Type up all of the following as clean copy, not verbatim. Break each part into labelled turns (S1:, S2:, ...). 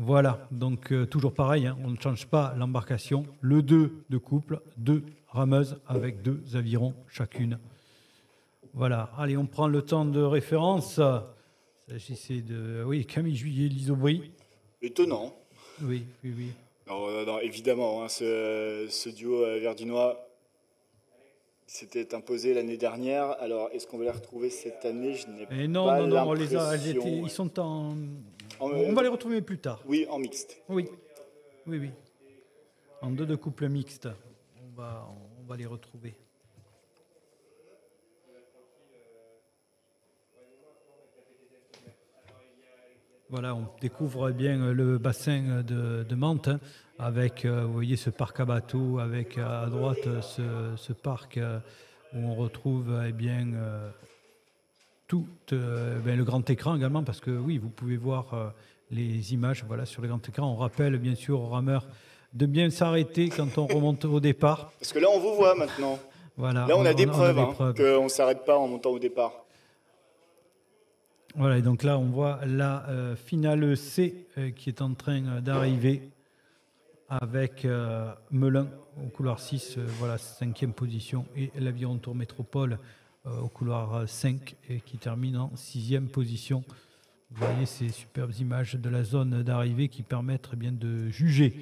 S1: Voilà, donc toujours pareil, hein, on ne change pas l'embarcation. Le 2 de couple, 2 rameuses avec 2 avirons chacune. Voilà, allez, on prend le temps de référence. Il s'agissait de, oui, Camille Juillet, Lise Aubry.
S2: Étonnant.
S1: Oui, oui, oui.
S2: Non, évidemment, hein, ce duo verdinois s'était imposé l'année dernière. Alors, est-ce qu'on va les retrouver cette année? Je n'ai
S1: Et non,
S2: pas
S1: non, non,
S2: l'impression.
S1: ils sont en...
S2: En,
S1: On va les retrouver plus tard.
S2: oui, en mixte.
S1: Oui, oui, oui. En 2 de couple mixte, on va les retrouver. Voilà, on découvre bien le bassin de Mantes, hein, avec, vous voyez, ce parc à bateaux, avec à droite ce parc où on retrouve eh bien, tout le grand écran également, parce que oui, vous pouvez voir les images voilà, sur le grand écran. On rappelle bien sûr aux rameurs de bien s'arrêter quand on remonte au départ.
S2: Parce que là, on vous voit maintenant.
S1: Voilà,
S2: Là, on a des preuves,
S1: des
S2: hein,
S1: preuves.
S2: qu'on ne s'arrête pas en montant au départ.
S1: Voilà, et donc là, on voit la finale C qui est en train d'arriver avec Melun au couloir 6, voilà, 5e position, et l'Aviron Tour Métropole au couloir 5 et qui termine en 6e position. Vous voyez ces superbes images de la zone d'arrivée qui permettent eh bien de juger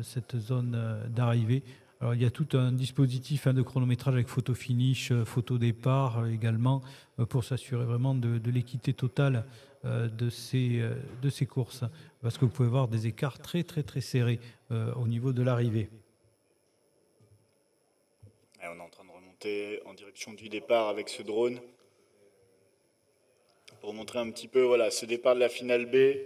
S1: cette zone d'arrivée. Alors, il y a tout un dispositif de chronométrage avec photo finish, photo départ également, pour s'assurer vraiment de l'équité totale de ces courses. Parce que vous pouvez voir des écarts très, très, très serrés au niveau de l'arrivée.
S2: On est en train de remonter en direction du départ avec ce drone. Pour montrer un petit peu voilà, ce départ de la finale B.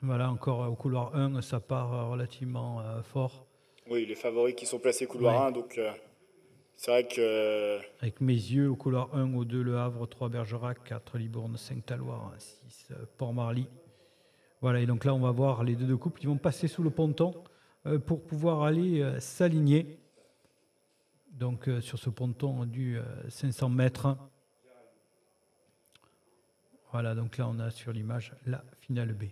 S1: Voilà, encore au couloir 1, ça part relativement fort.
S2: Oui, les favoris qui sont placés couloir 1, donc c'est vrai que...
S1: Avec mes yeux, au couloir 1, au 2, Le Havre, 3, Bergerac, 4, Libourne, 5, Talloires, 6, Port-Marly. Voilà, et donc là, on va voir les deux de couple. Ils vont passer sous le ponton pour pouvoir aller s'aligner. Donc sur ce ponton du 500 mètres. Voilà, donc là, on a sur l'image la finale B.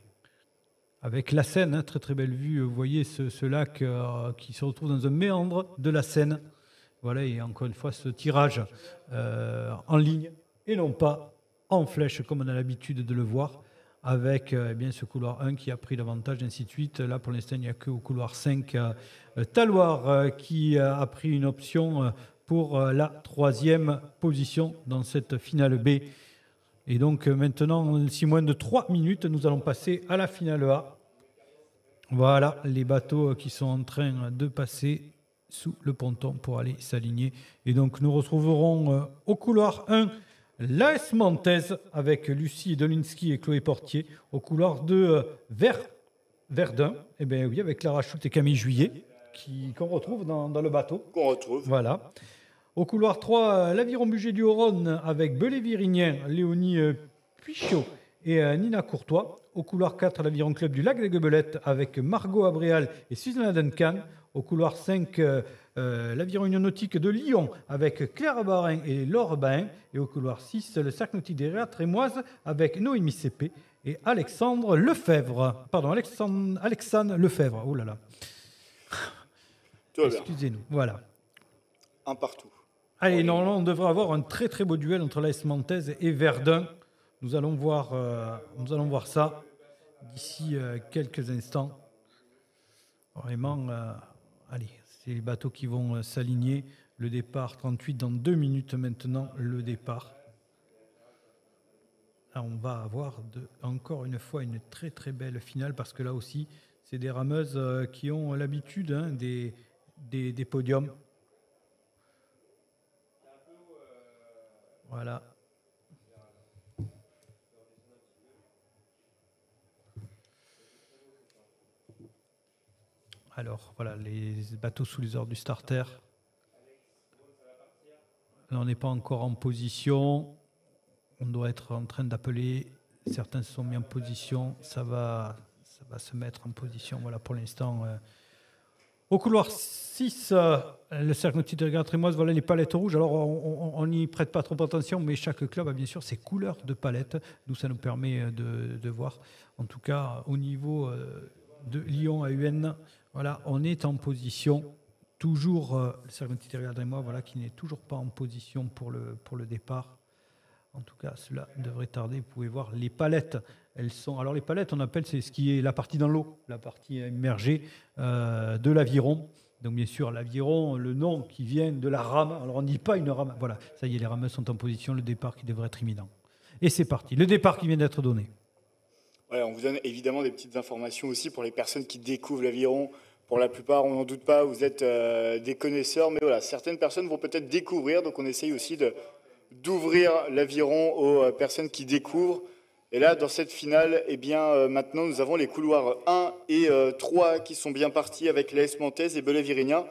S1: Avec la Seine, hein, très très belle vue. Vous voyez ce lac qui se retrouve dans un méandre de la Seine. Voilà, et encore une fois, ce tirage en ligne et non pas en flèche comme on a l'habitude de le voir, avec eh bien, ce couloir 1 qui a pris l'avantage, ainsi de suite. Là, pour l'instant, il n'y a qu'au couloir 5, Talloires qui a pris une option pour la 3e position dans cette finale B. Et donc maintenant, d'ici moins de 3 minutes, nous allons passer à la finale A. Voilà les bateaux qui sont en train de passer sous le ponton pour aller s'aligner. Et donc nous retrouverons au couloir 1 l'AS Montez avec Lucie Dolinski et Chloé Portier. Au couloir 2, Verdun, eh bien, oui, avec Clara Chute et Camille Juillet qu'on retrouve dans le bateau.
S2: Qu'on retrouve.
S1: Voilà. Au couloir 3, l'Aviron Bugey du Haut-Rhône avec Belay-Virignen, Léonie Puichot et Nina Courtois. Au couloir 4, l'Aviron Club du Lac des Guebelettes avec Margot Abréal et Susanna Duncan. Au couloir 5, l'Aviron Union Nautique de Lyon avec Claire Barin et Laure Bain. Et au couloir 6, le Cercle Nautique des Réats Trémoise avec Noémie Cépé et Alexandre Lefebvre. Pardon, Alexandre Lefebvre. Oh là là. Excusez-nous. Voilà.
S2: Un partout.
S1: Allez, normalement, on devrait avoir un très très beau duel entre l'AS Montez et Verdun. Nous allons voir ça d'ici quelques instants. Vraiment, allez, c'est les bateaux qui vont s'aligner. Le départ 38 dans 2 minutes maintenant, le départ. Là, on va avoir encore une fois une très très belle finale parce que là aussi, c'est des rameuses qui ont l'habitude des podiums. Voilà. Alors, voilà, les bateaux sous les ordres du starter. Là, on n'est pas encore en position. On doit être en train d'appeler. Certains se sont mis en position. Ça va se mettre en position. Voilà, pour l'instant, Au couloir 6, le cercle nautique de Rivière Trémoise, voilà les palettes rouges. Alors, on n'y prête pas trop attention, mais chaque club a bien sûr ses couleurs de palettes. Nous, ça nous permet de voir. En tout cas, au niveau de Lyon à UN, voilà, on est en position. Toujours le cercle nautique de Rivière Trémoise, voilà, qui n'est toujours pas en position pour le départ. En tout cas, cela devrait tarder. Vous pouvez voir les palettes. Elles sont. Alors les palettes, on appelle c'est ce qui est la partie dans l'eau, la partie immergée de l'aviron. Donc bien sûr, l'aviron, le nom qui vient de la rame. Alors on ne dit pas une rame. Voilà, ça y est, les rameurs sont en position. Le départ qui devrait être imminent. Et c'est parti. Le départ qui vient d'être donné.
S2: Ouais, on vous donne évidemment des petites informations aussi pour les personnes qui découvrent l'aviron. Pour la plupart, on n'en doute pas, vous êtes des connaisseurs, mais voilà, certaines personnes vont peut-être découvrir. Donc on essaye aussi d'ouvrir l'aviron aux personnes qui découvrent. Et là, dans cette finale, eh bien, maintenant, nous avons les couloirs 1 et 3 qui sont bien partis avec l'AS Manthèse et Belley-Virinien.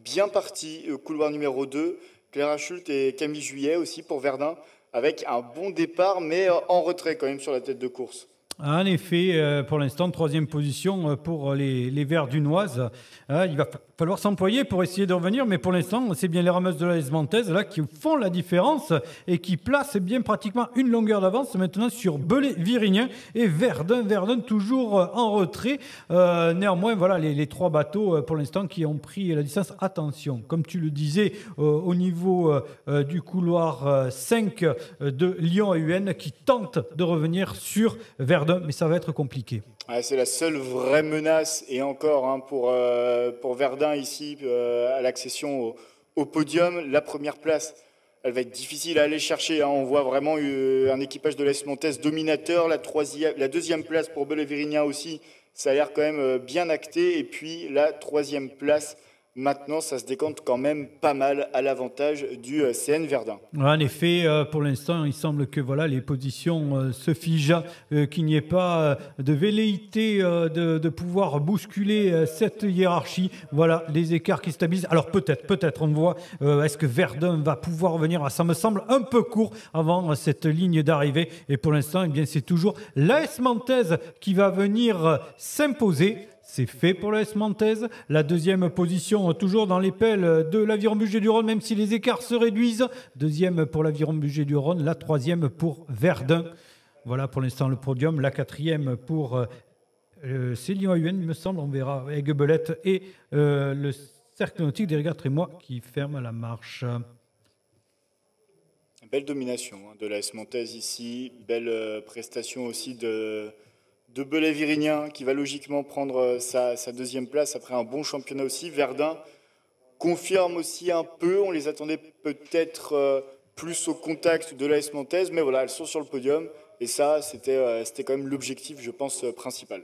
S2: Bien partis, couloir numéro 2, Clara Schult et Camille Juillet aussi pour Verdun, avec un bon départ, mais en retrait quand même sur la tête de course.
S1: En effet, pour l'instant, 3e position pour les Verdunoises. Il va falloir s'employer pour essayer de revenir, mais pour l'instant, c'est bien les rameuses de l'AS Manthèse là qui font la différence et qui placent bien pratiquement une longueur d'avance maintenant sur Belley-Virinien et Verdun. Verdun toujours en retrait. Néanmoins, voilà les 3 bateaux pour l'instant qui ont pris la distance. Attention, comme tu le disais, au niveau du couloir 5 de Lyon à UN qui tente de revenir sur Verdun. Mais ça va être compliqué.
S2: Ouais, c'est la seule vraie menace, et encore hein, pour Verdun ici, à l'accession au podium. La première place, elle va être difficile à aller chercher. Hein. On voit vraiment un équipage de l'AS Manthèse dominateur. La 2e place pour Belley-Virinien aussi, ça a l'air quand même bien acté. Et puis la 3e place, maintenant, ça se décompte quand même pas mal à l'avantage du CN Verdun.
S1: En effet, pour l'instant, il semble que voilà, les positions se figent, qu'il n'y ait pas de velléité de pouvoir bousculer cette hiérarchie. Voilà, les écarts qui stabilisent. Alors peut-être, on voit, est-ce que Verdun va pouvoir revenir? Ça me semble un peu court avant cette ligne d'arrivée. Et pour l'instant, eh bien, c'est toujours l'AS Manthèse qui va venir s'imposer. C'est fait pour l'AS Manthèse. La 2e position, toujours dans les pelles de l'Aviron Bugey-du-Rhône, même si les écarts se réduisent. 2e pour l'Aviron Bugey-du-Rhône. La 3e pour Verdun. Voilà pour l'instant le podium. La 4e pour Lyon à UN, il me semble. On verra Aiguebelette et le cercle nautique des Rivières Trémoise qui ferme la marche.
S2: Belle domination hein, de l'AS Manthèse ici. Belle prestation aussi de Belley-Virinien qui va logiquement prendre sa 2e place après un bon championnat aussi. Verdun confirme aussi un peu, on les attendait peut-être plus au contact de l'AS Manthèse, mais voilà, elles sont sur le podium et ça, c'était quand même l'objectif, je pense, principal.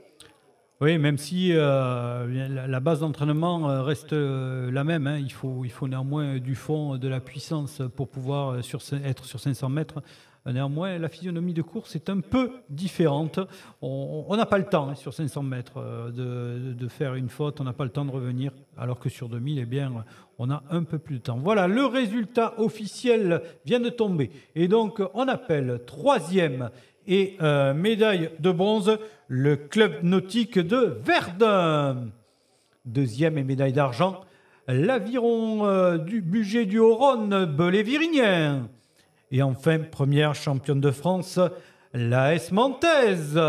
S1: Oui, même si la base d'entraînement reste la même, hein, il faut néanmoins du fond, de la puissance pour pouvoir être sur 500 mètres. Néanmoins, la physionomie de course est un peu différente. On n'a pas le temps hein, sur 500 mètres de faire une faute, on n'a pas le temps de revenir, alors que sur 2000, eh bien, on a un peu plus de temps. Voilà, le résultat officiel vient de tomber. Et donc, on appelle 3e et médaille de bronze le club nautique de Verdun. 2e et médaille d'argent, l'Aviron du Bugey-du-Rhône, Belley-Virinien. Et enfin, première championne de France, l'AS Manthèse.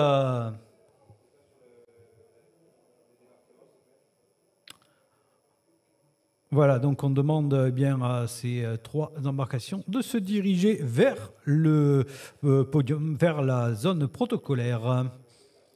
S1: Voilà, donc on demande bien à ces 3 embarcations de se diriger vers le podium, vers la zone protocolaire.